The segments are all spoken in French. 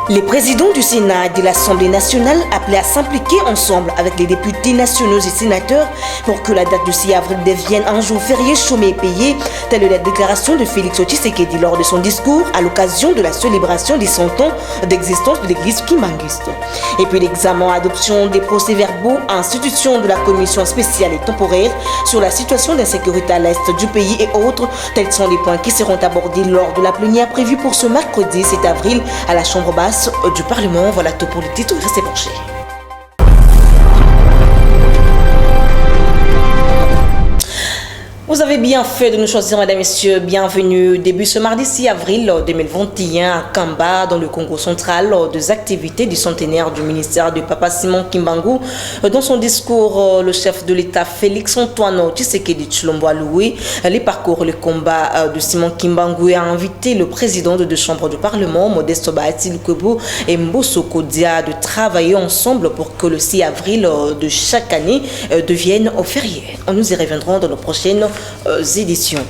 Les présidents du Sénat et de l'Assemblée nationale appelaient à s'impliquer ensemble avec les députés nationaux et sénateurs pour que la date du 6 avril devienne un jour férié, chômé et payé, telle est la déclaration de Félix Tshisekedi lors de son discours à l'occasion de la célébration des 100 ans d'existence de l'église kimbanguiste. Et puis l'examen adoption des procès-verbaux à institution de la commission spéciale et temporaire sur la situation d'insécurité à l'est du pays et autres, tels sont les points qui seront abordés lors de la plénière prévue pour ce mercredi 7 avril à la Chambre basse du Parlement. Voilà tout pour le titre, restez branchés. Vous avez bien fait de nous choisir, mesdames et messieurs. Bienvenue. Début ce mardi 6 avril 2021 à Kamba, dans le Congo central, des activités du centenaire du ministère de Papa Simon Kimbangu. Dans son discours, le chef de l'État Félix Antoine Tshisekedi Tshilombo Aloui, les parcours, le combat de Simon Kimbangu a invité le président de deux chambres du Parlement, Modeste Bahati Lukwebo et Mbosso Kodia, de travailler ensemble pour que le 6 avril de chaque année devienne férié. Nous y reviendrons dans nos prochaines éditions.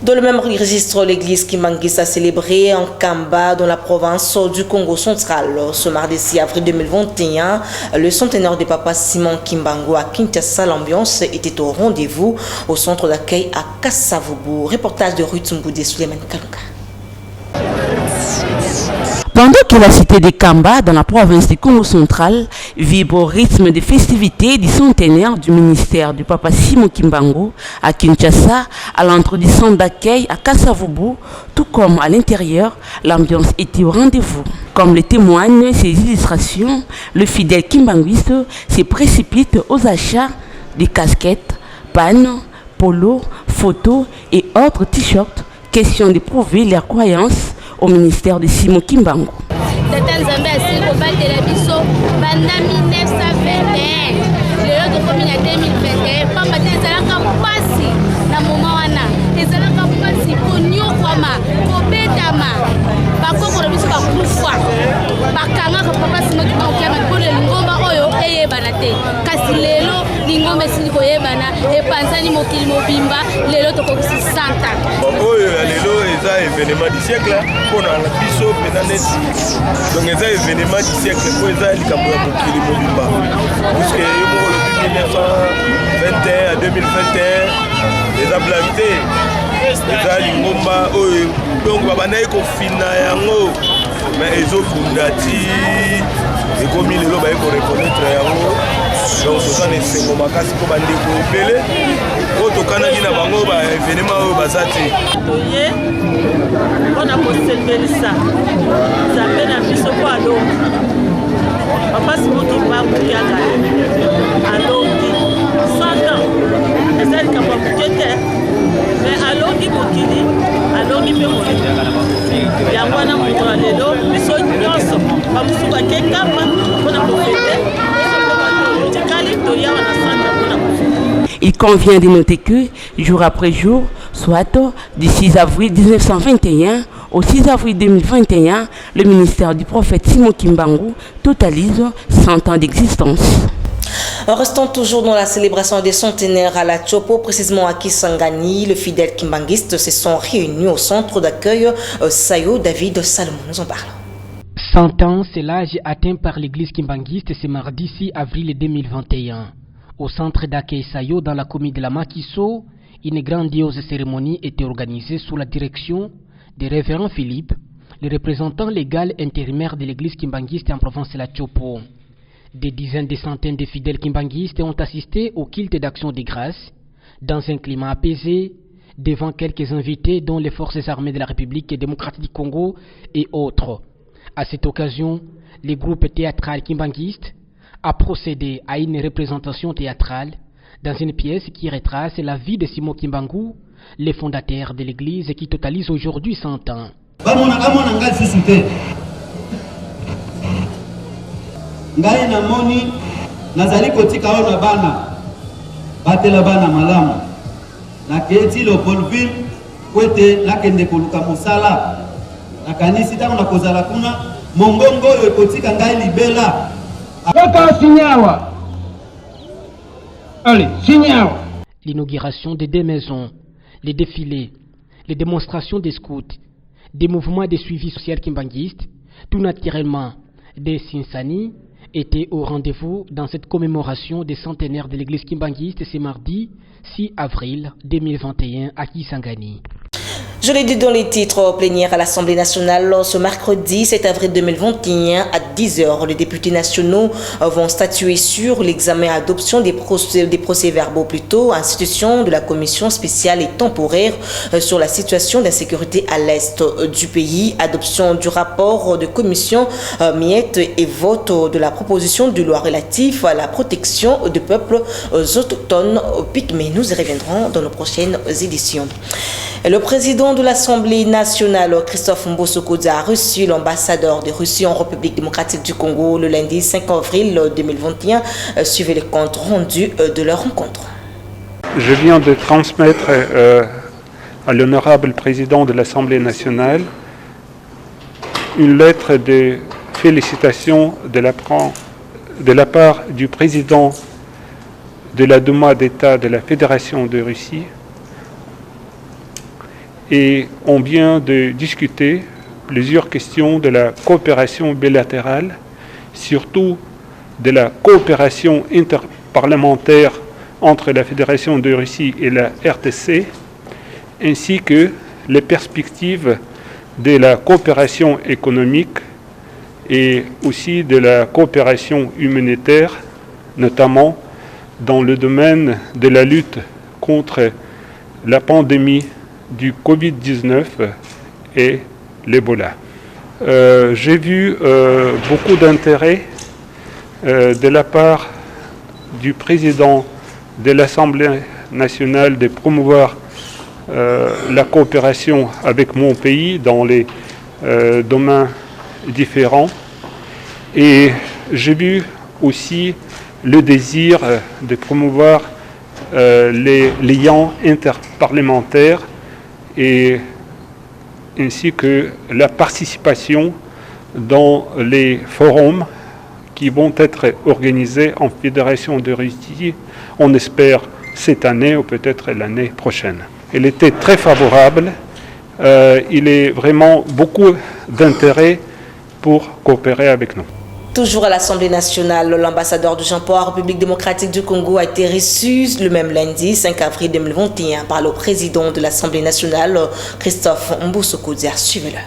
Dans le même registre, l'église kimbanguiste a célébré en Kamba, dans la province du Congo central. Ce mardi 6 avril 2021, le centenaire de Papa Simon Kimbangu à Kinshasa, l'ambiance était au rendez-vous au centre d'accueil à Kasavubu. Reportage de Ruth Mboudé, Suleiman Kalunga. Pendant que la cité de Kamba, dans la province du Congo central, vibre au rythme des festivités du centenaire du ministère du Papa Simon Kimbangu à Kinshasa, à l'entrée du centre d'accueil à Kasavubu, tout comme à l'intérieur, l'ambiance était au rendez-vous. Comme le témoignent ces illustrations, le fidèle kimbanguiste se précipite aux achats de casquettes, pannes, polos, photos et autres t-shirts, question de prouver leur croyance au ministère de Simon Kimbangu. Événement du siècle pour la biso penaneti donc c'est événement du siècle pour ça les caméras pour qu'il mobimba parce que le 1921 à 2021 les ablatés les lingomba donc babana ko fina yango mais ezo fundati et comme il lo ba ko reconnaître yango donc ça ne c'est comme makasi ko bandi ko belé ko to kanaki na bango ba événement ba sati on a posé ça ça fait un biso ko alo Papa Simon Kimbangu qui a gagné alors 100 ans et ça capable mais alors qui mokili alors qui peut mourir yango na moto lelo biso nyonso ba musuba kekama on a profité. Il convient de noter que, jour après jour, soit du 6 avril 1921 au 6 avril 2021, le ministère du prophète Simon Kimbangu totalise 100 ans d'existence. Restant toujours dans la célébration des centenaires à la Tchopo, précisément à Kisangani, le fidèle kimbanguiste se sont réunis au centre d'accueil Sayo David Salomon. Nous en parlons. 100 ans, c'est l'âge atteint par l'église kimbanguiste ce mardi 6 avril 2021. Au centre d'accueil Sayo, dans la commune de la Makiso, une grandiose cérémonie était organisée sous la direction du révérend Philippe, le représentant légal intérimaire de l'église kimbanguiste en province de la Tchopo. Des dizaines de centaines de fidèles kimbanguistes ont assisté au culte d'action de grâce, dans un climat apaisé, devant quelques invités dont les forces armées de la République démocratique du Congo et autres. À cette occasion, le groupe théâtral kimbanguiste a procédé à une représentation théâtrale dans une pièce qui retrace la vie de Simon Kimbangu, le fondateur de l'église qui totalise aujourd'hui 100 ans. Ngai na moni nazali kotika ona bana batela bana malamu na keti lo Paulville kwete nakende koluka musala na kanisi tango na kozala kuna mongongo yo kotika ngai libela aka sinyawa allez sinyawa. L'inauguration des deux maisons, les défilés, les démonstrations des scouts, des mouvements de suivi social kimbanguiste Tout naturellement, des Sinsani étaient au rendez-vous dans cette commémoration des centenaires de l'église kimbanguiste ce mardi 6 avril 2021 à Kisangani. Je l'ai dit dans les titres plénières à l'Assemblée nationale, ce mercredi 7 avril 2021 à 10h, les députés nationaux vont statuer sur l'examen et adoption des procès-verbaux institution de la commission spéciale et temporaire sur la situation d'insécurité à l'est du pays, adoption du rapport de commission miette et vote de la proposition de loi relative à la protection des peuples autochtones pygmées. Nous y reviendrons dans nos prochaines éditions. Le président de l'Assemblée nationale, Christophe Mbosso-Kodza, a reçu l'ambassadeur de Russie en République démocratique du Congo le lundi 5 avril 2021. Suivez le compte rendu de leur rencontre. Je viens de transmettre à l'honorable président de l'Assemblée nationale une lettre de félicitations de la part du président de la Douma d'État de la Fédération de Russie. Et on vient de discuter plusieurs questions de la coopération bilatérale, surtout de la coopération interparlementaire entre la Fédération de Russie et la RTC, ainsi que les perspectives de la coopération économique et aussi de la coopération humanitaire, notamment dans le domaine de la lutte contre la pandémie du Covid-19 et l'Ebola. J'ai vu beaucoup d'intérêt de la part du président de l'Assemblée nationale de promouvoir la coopération avec mon pays dans les domaines différents. Et j'ai vu aussi le désir de promouvoir les liens interparlementaires et ainsi que la participation dans les forums qui vont être organisés en Fédération de Russie, on espère cette année ou peut-être l'année prochaine. Elle était très favorable, il est vraiment beaucoup d'intérêt pour coopérer avec nous. Toujours à l'Assemblée nationale, l'ambassadeur de Jean-Paul en République démocratique du Congo a été reçu le même lundi 5 avril 2021 par le président de l'Assemblée nationale, Christophe Mbosso-Kodza. Suivez-le.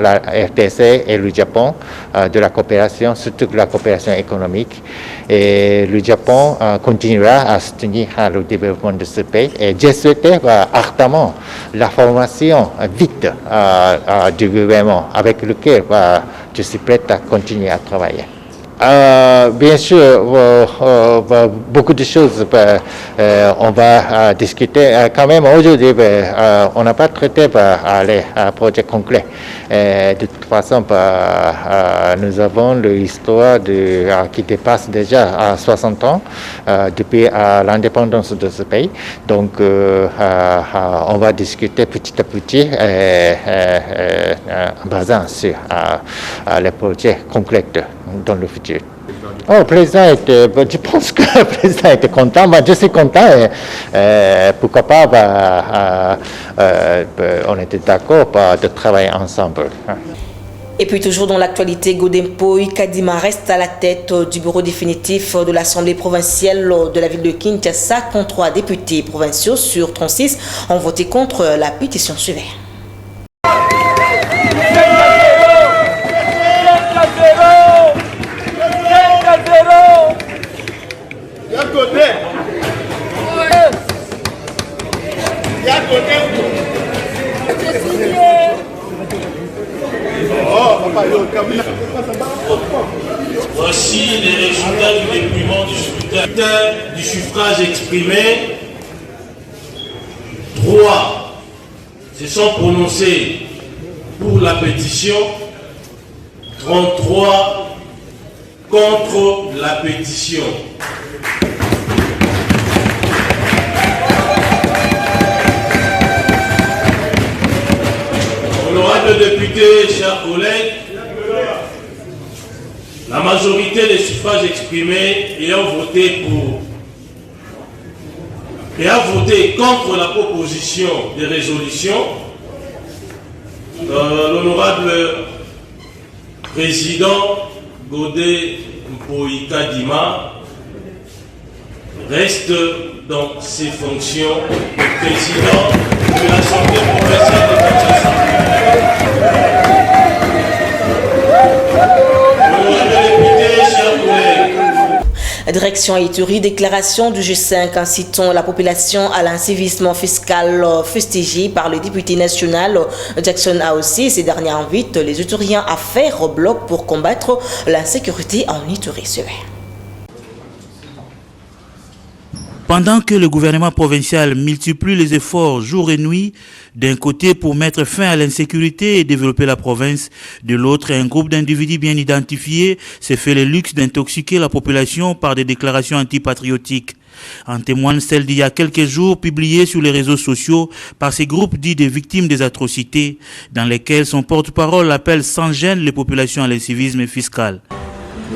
La RTC et le Japon de la coopération, surtout de la coopération économique. Et le Japon continuera à soutenir le développement de ce pays. Et j'ai souhaité ardemment la formation vite du gouvernement avec lequel je suis prêt à continuer à travailler. Bien sûr, beaucoup de choses on va discuter. Quand même, aujourd'hui, on n'a pas traité les projets concrets. De toute façon, nous avons l'histoire qui dépasse déjà 60 ans depuis l'indépendance de ce pays. Donc, on va discuter petit à petit en basant sur les projets concrets dans le futur. Le président je pense que le président était content, mais je suis content et pourquoi pas, on était d'accord de travailler ensemble. Et puis toujours dans l'actualité, Godempoy Kadima reste à la tête du bureau définitif de l'Assemblée provinciale de la ville de Kinshasa, quand 3 députés provinciaux sur 36 ont voté contre la pétition suivante. Voici les résultats du dépouillement du suffrage exprimé. 3 se sont prononcés pour la pétition, 33 contre la pétition. Honorables députés, chers collègues, la majorité des suffrages exprimés ayant voté pour et a voté contre la proposition de résolution, l'honorable président Godé Mpoïka Dima reste dans ses fonctions de président de l'Assemblée provinciale de Kinshasa. Direction Ituri, déclaration du G5 incitant la population à l'incivisme fiscal fustigé par le député national Jackson Aossi. Ces derniers invitent les Ituriens à faire au bloc pour combattre l'insécurité en Ituri. Pendant que le gouvernement provincial multiplie les efforts jour et nuit, d'un côté pour mettre fin à l'insécurité et développer la province, de l'autre un groupe d'individus bien identifiés s'est fait le luxe d'intoxiquer la population par des déclarations antipatriotiques. En témoigne celle d'il y a quelques jours publiée sur les réseaux sociaux par ces groupes dits des victimes des atrocités, dans lesquels son porte-parole appelle sans gêne les populations à l'incivisme fiscal.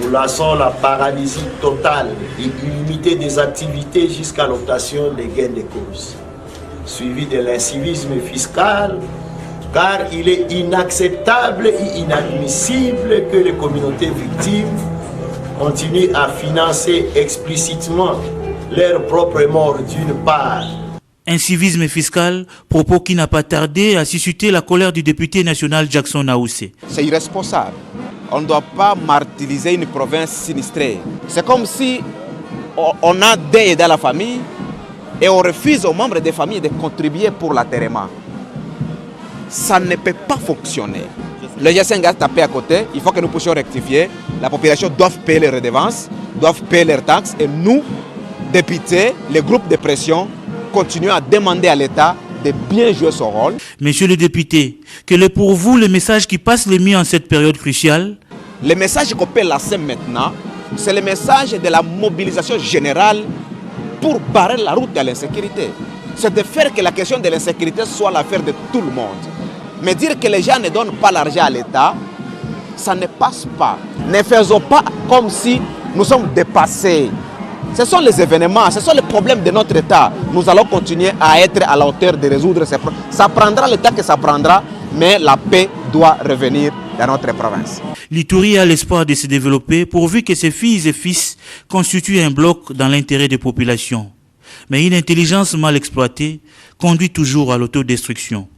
Nous lançons la paralysie totale et illimitée des activités jusqu'à l'obtention des gains de cause, suivi de l'incivisme fiscal, car il est inacceptable et inadmissible que les communautés victimes continuent à financer explicitement leur propre mort d'une part. Incivisme fiscal, propos qui n'a pas tardé à susciter la colère du député national Jackson Aossi. C'est irresponsable. On ne doit pas martyriser une province sinistrée. C'est comme si on a deuil dans la famille et on refuse aux membres des familles de contribuer pour l'atterrement. Ça ne peut pas fonctionner. Le G5 a tapé à côté, il faut que nous puissions rectifier. La population doit payer les redevances, doivent payer leurs taxes et nous, députés, les groupes de pression, continuons à demander à l'État de bien jouer son rôle. Monsieur le député, quel est pour vous le message qui passe le mieux en cette période cruciale? Le message qu'on peut lancer maintenant, c'est le message de la mobilisation générale pour barrer la route à l'insécurité. C'est de faire que la question de l'insécurité soit l'affaire de tout le monde. Mais dire que les gens ne donnent pas l'argent à l'État, ça ne passe pas. Ne faisons pas comme si nous sommes dépassés. Ce sont les événements, ce sont les problèmes de notre État. Nous allons continuer à être à la hauteur de résoudre ces problèmes. Ça prendra le temps que ça prendra, mais la paix doit revenir dans notre province. L'Ituri a l'espoir de se développer pourvu que ses filles et fils constituent un bloc dans l'intérêt des populations. Mais une intelligence mal exploitée conduit toujours à l'autodestruction.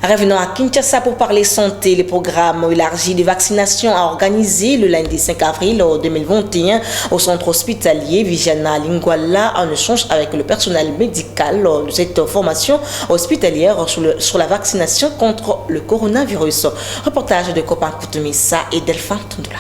Revenons à Kinshasa pour parler santé. Le programme élargi de vaccination a organisé le lundi 5 avril 2021 au centre hospitalier Vijana Lingwala en échange avec le personnel médical de cette formation hospitalière sur la vaccination contre le coronavirus. Reportage de Copain Koutoumissa et Delphin Tundula.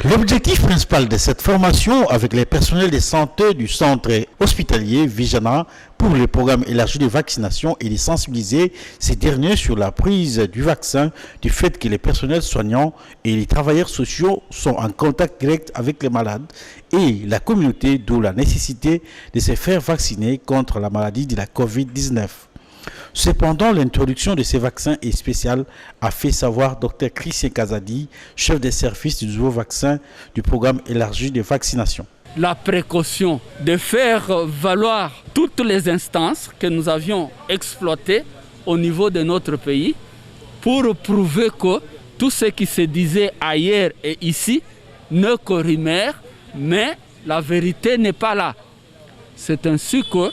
L'objectif principal de cette formation avec les personnels de santé du centre hospitalier Vijana pour le programme élargi de vaccination est de sensibiliser ces derniers sur la prise du vaccin du fait que les personnels soignants et les travailleurs sociaux sont en contact direct avec les malades et la communauté, d'où la nécessité de se faire vacciner contre la maladie de la COVID-19. Cependant, l'introduction de ces vaccins est spéciale, a fait savoir Dr Christian Kazadi, chef des services du nouveau vaccin du programme élargi de vaccination. La précaution de faire valoir toutes les instances que nous avions exploitées au niveau de notre pays pour prouver que tout ce qui se disait ailleurs et ici ne corrimère, mais la vérité n'est pas là. C'est ainsi que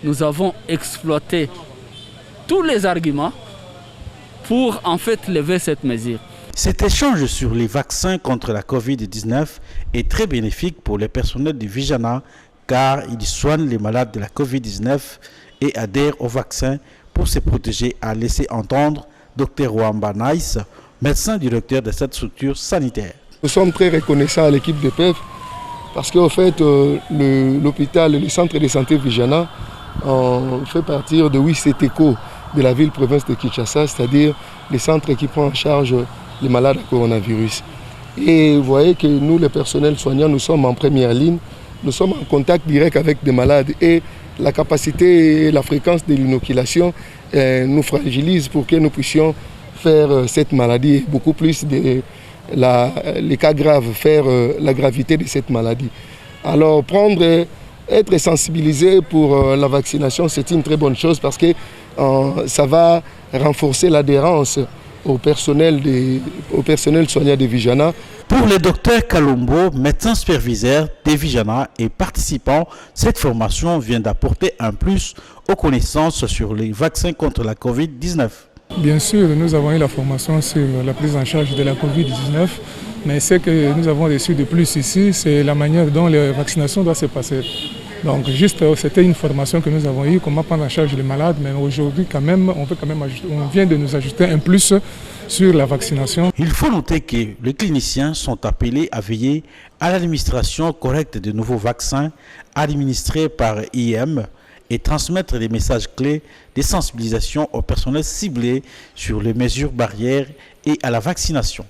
nous avons exploité tous les arguments pour en fait lever cette mesure. Cet échange sur les vaccins contre la COVID-19 est très bénéfique pour les personnels du Vijana car ils soignent les malades de la COVID-19 et adhèrent au vaccin pour se protéger, a laissé entendre Dr Wamba Nice, médecin directeur de cette structure sanitaire. Nous sommes très reconnaissants à l'équipe de PEV parce qu'en fait l'hôpital et le centre de santé Vijana fait partir de 8 CETECO de la ville-province de Kinshasa, c'est-à-dire les centres qui prennent en charge les malades à coronavirus. Et vous voyez que nous, les personnels soignants, nous sommes en première ligne, nous sommes en contact direct avec des malades et la capacité et la fréquence de l'inoculation nous fragilise pour que nous puissions faire cette maladie, beaucoup plus les cas graves, faire la gravité de cette maladie. Alors être sensibilisé pour la vaccination, c'est une très bonne chose parce que ça va renforcer l'adhérence au personnel soignant de Vijana. Pour le docteur Kalumbo, médecin superviseur de Vijana et participant, cette formation vient d'apporter un plus aux connaissances sur les vaccins contre la Covid-19. Bien sûr, nous avons eu la formation sur la prise en charge de la Covid-19, mais ce que nous avons reçu de plus ici, c'est la manière dont les vaccinations doivent se passer. Donc juste, c'était une formation que nous avons eue, comment prendre en charge les malades, mais aujourd'hui quand même, on vient de nous ajouter un plus sur la vaccination. Il faut noter que les cliniciens sont appelés à veiller à l'administration correcte de nouveaux vaccins administrés par IM et transmettre des messages clés de sensibilisation au personnel ciblé sur les mesures barrières et à la vaccination.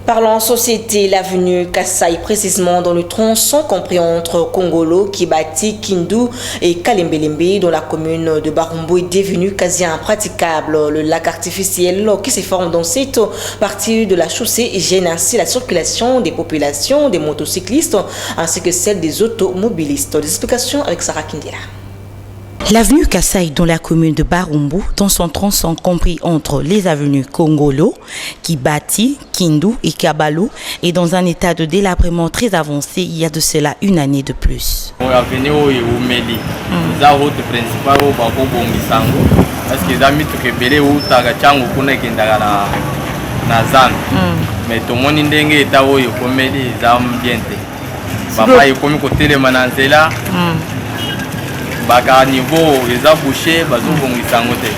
Parlons société, l'avenue Kassai, précisément dans le tronçon compris entre Kongolo, Kibati, Kindu et Kalembelembe, dans la commune de Barumbo, est devenu quasi impraticable. Le lac artificiel qui se forme dans cette partie de la chaussée gêne ainsi la circulation des populations, des motocyclistes ainsi que celle des automobilistes. Des explications avec Sarah Kindela. L'avenue Kassai dans la commune de Barumbo, dans son tronçon compris entre les avenues Kongolo, Kibati, Kindu et Kabalo, est dans un état de délabrement très avancé il y a de cela une année de plus. L'avenue Oumeli, la route principale au Bako Bongisango, parce que les amis qui belé ou Tagachango Kuna Kindagala Nazan, mais tout le monde est état où il commédie les ambientes. Papa est comme côté de Mananzela. Baka niveau eza bouché bazobongisa ngote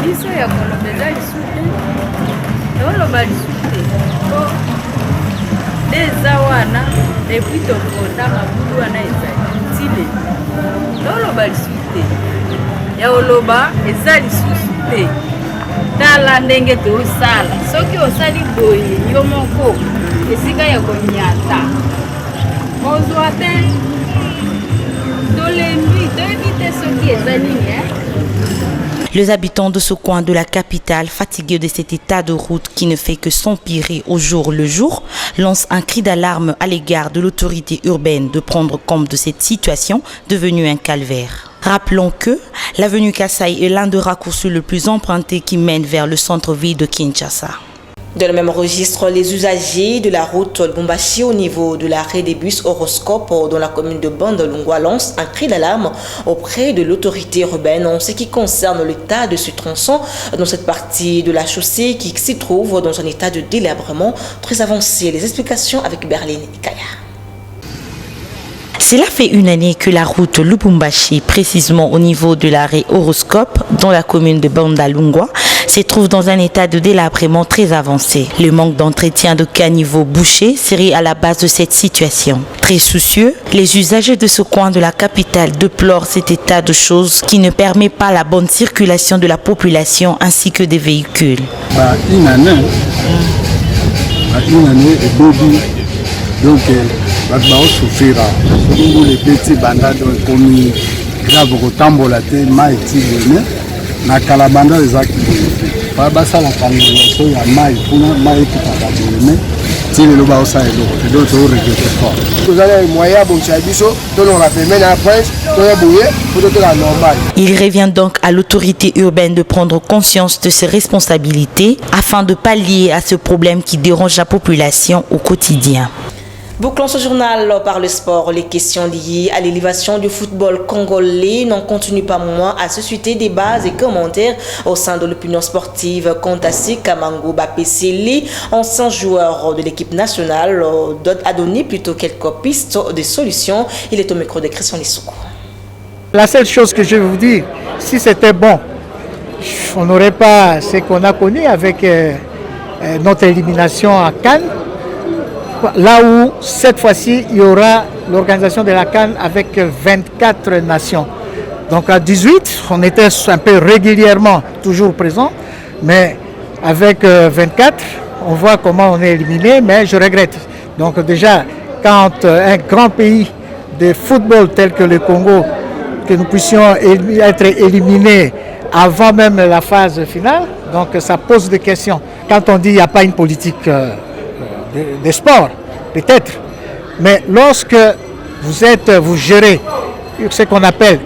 biso ya kolobeza lisute oloba lisute eza wana depuis tokota mabulu wana ezali tile oloba lisute ya oloba eza lisusu te tala ndenge tosala soki osali boye yo moko esika ya konyata ozwa te. Les habitants de ce coin de la capitale, fatigués de cet état de route qui ne fait que s'empirer au jour le jour, lancent un cri d'alarme à l'égard de l'autorité urbaine de prendre compte de cette situation devenue un calvaire. Rappelons que l'avenue Kassai est l'un des raccourcis le plus empruntés qui mène vers le centre-ville de Kinshasa. Dans le même registre, les usagers de la route Lubumbashi au niveau de l'arrêt des bus Horoscope dans la commune de Bandalungwa lancent un cri d'alarme auprès de l'autorité urbaine en ce qui concerne l'état de ce tronçon dans cette partie de la chaussée qui s'y trouve dans un état de délabrement très avancé. Les explications avec Berlin Kaya. Cela fait une année que la route Lubumbashi, précisément au niveau de l'arrêt Horoscope, dans la commune de Bandalungwa, se trouve dans un état de délabrement très avancé. Le manque d'entretien de caniveaux bouchés serait à la base de cette situation. Très soucieux, les usagers de ce coin de la capitale déplorent cet état de choses qui ne permet pas la bonne circulation de la population ainsi que des véhicules. Une année est bobby, donc souffrira. Les petits bandats ont commis grave au tambola, ma est na kalabanda les actes basa la canalisation ya mai kuna mai kitakaboleme tile lo ba osa elo donc to regrette fort vous allez moyen bon chabiso to on la permet na prince to ya bouye pour to la normal. Il revient donc à l'autorité urbaine de prendre conscience de ses responsabilités afin de pallier à ce problème qui dérange la population au quotidien. Bouclons ce journal par le sport. Les questions liées à l'élévation du football congolais n'en continuent pas moins à susciter des débats et commentaires au sein de l'opinion sportive. Kontasi Kamango Bapesele, ancien joueur de l'équipe nationale, a donné plutôt quelques pistes de solutions. Il est au micro de Christian Lissoukou. La seule chose que je vais vous dire, si c'était bon, on n'aurait pas ce qu'on a connu avec notre élimination à Cannes. Là où, cette fois-ci, il y aura l'organisation de la CAN avec 24 nations. Donc à 18, on était un peu régulièrement toujours présent, mais avec 24, on voit comment on est éliminé, mais je regrette. Donc déjà, quand un grand pays de football tel que le Congo, que nous puissions être éliminés avant même la phase finale, donc ça pose des questions. Quand on dit qu'il n'y a pas une politique de sport, peut-être, mais lorsque vous gérez ce qu'on appelle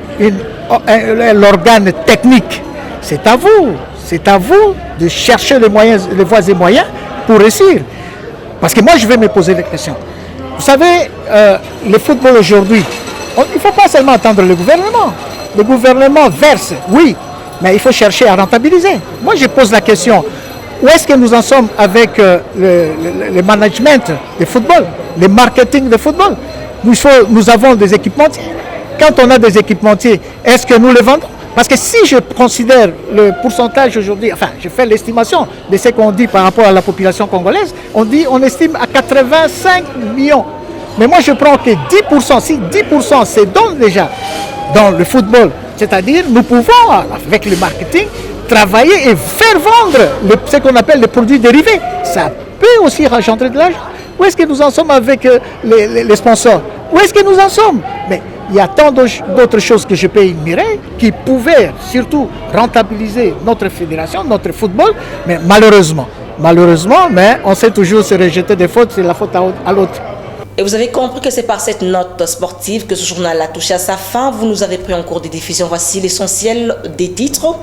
l'organe technique, c'est à vous. C'est à vous de chercher les voies et moyens pour réussir. Parce que moi, je vais me poser des questions. Vous savez, le football aujourd'hui, il ne faut pas seulement attendre le gouvernement. Le gouvernement verse, oui, mais il faut chercher à rentabiliser. Moi, je pose la question, où est-ce que nous en sommes avec le management de football, le marketing de football? Nous avons des équipementiers. Quand on a des équipementiers, est-ce que nous les vendons? Parce que si je considère le pourcentage aujourd'hui, enfin, je fais l'estimation de ce qu'on dit par rapport à la population congolaise, on estime à 85 millions. Mais moi, je prends que 10%, si 10% c'est donc déjà dans le football, c'est-à-dire nous pouvons, avec le marketing, travailler et faire vendre ce qu'on appelle les produits dérivés. Ça peut aussi engendrer de l'argent. Où est-ce que nous en sommes avec les sponsors? Où est-ce que nous en sommes? Mais il y a tant d'autres choses que je peux admirer qui pouvaient surtout rentabiliser notre fédération, notre football, mais malheureusement, mais on sait toujours se rejeter des fautes, c'est la faute à l'autre. Et vous avez compris que c'est par cette note sportive que ce journal a touché à sa fin. Vous nous avez pris en cours de diffusion. Voici l'essentiel des titres.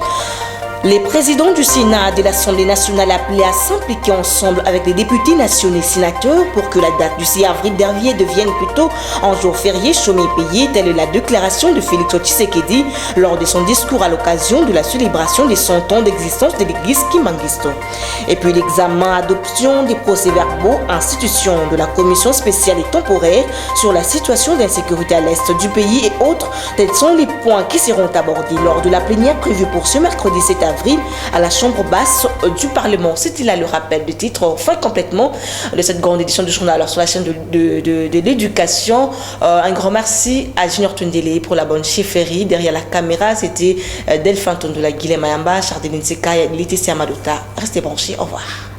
Les présidents du Sénat et de l'Assemblée nationale appelés à s'impliquer ensemble avec les députés nationaux et sénateurs pour que la date du 6 avril dernier devienne plutôt un jour férié, chômé payé. Telle est la déclaration de Félix Tshisekedi lors de son discours à l'occasion de la célébration des 100 ans d'existence de l'église Kimbanguisto. Et puis l'examen adoption des procès-verbaux, institution de la commission spéciale et temporaire sur la situation d'insécurité à l'est du pays et autres. Tels sont les points qui seront abordés lors de la plénière prévue pour ce mercredi 7 avril à la Chambre basse du Parlement. C'était là le rappel du titre, fin complètement de cette grande édition du journal sur la chaîne de l'éducation. Un grand merci à Junior Tundele pour la bonne chefferie. Derrière la caméra, c'était Delphin Tondola, Guilhem Mayamba, Chardeline Seka et Laetitia Madota. Restez branchés, au revoir.